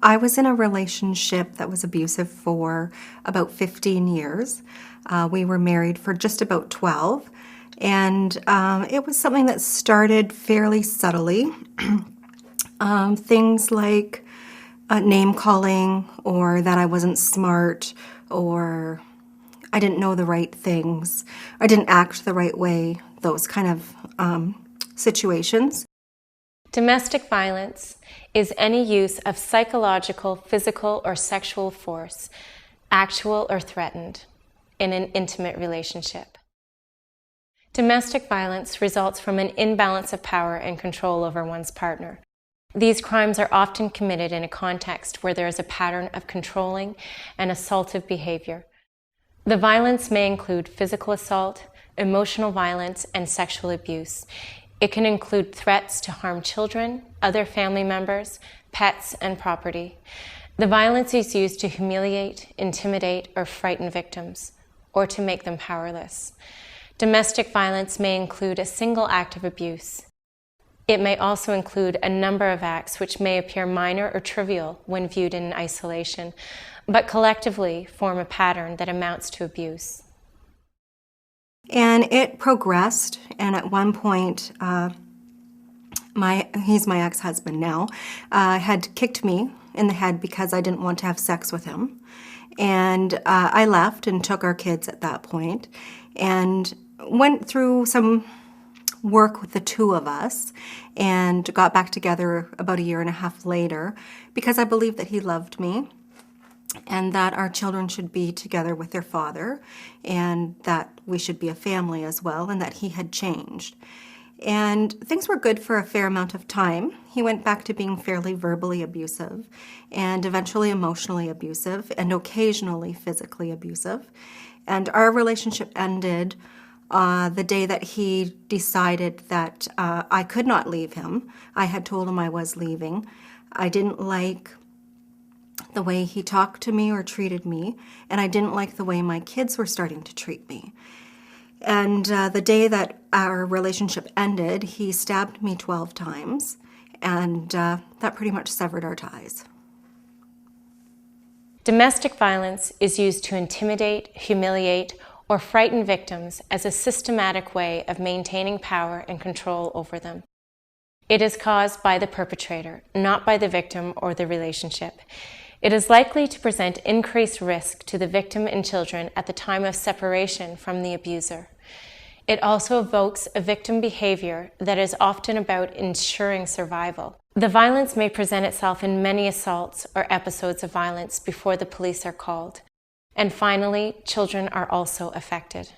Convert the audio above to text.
I was in a relationship that was abusive for about 15 years. We were married for just about 12, and it was something that started fairly subtly. Things like name calling, or that I wasn't smart, or I didn't know the right things, I didn't act the right way, those kind of situations. Domestic violence is any use of psychological, physical, or sexual force, actual or threatened, in an intimate relationship. Domestic violence results from an imbalance of power and control over one's partner. These crimes are often committed in a context where there is a pattern of controlling and assaultive behavior. The violence may include physical assault, emotional violence, and sexual abuse. It can include threats to harm children, other family members, pets, and property. The violence is used to humiliate, intimidate, or frighten victims, or to make them powerless. Domestic violence may include a single act of abuse. It may also include a number of acts which may appear minor or trivial when viewed in isolation, but collectively form a pattern that amounts to abuse. And it progressed, and at one point, he's my ex-husband now, had kicked me in the head because I didn't want to have sex with him. And I left and took our kids at that point, and went through some work with the two of us, and got back together about 1.5 years later, because I believed that he loved me, and that our children should be together with their father, and that we should be a family as well, and that he had changed. And things were good for a fair amount of time. He went back to being fairly verbally abusive, and eventually emotionally abusive, and occasionally physically abusive. And our relationship ended the day that he decided that I could not leave him. I had told him I was leaving. I didn't like the way he talked to me or treated me, and I didn't like the way my kids were starting to treat me. And the day that our relationship ended, he stabbed me 12 times, and that pretty much severed our ties. Domestic violence is used to intimidate, humiliate, or frighten victims as a systematic way of maintaining power and control over them. It is caused by the perpetrator, not by the victim or the relationship. It is likely to present increased risk to the victim and children at the time of separation from the abuser. It also evokes a victim behavior that is often about ensuring survival. The violence may present itself in many assaults or episodes of violence before the police are called. And finally, children are also affected.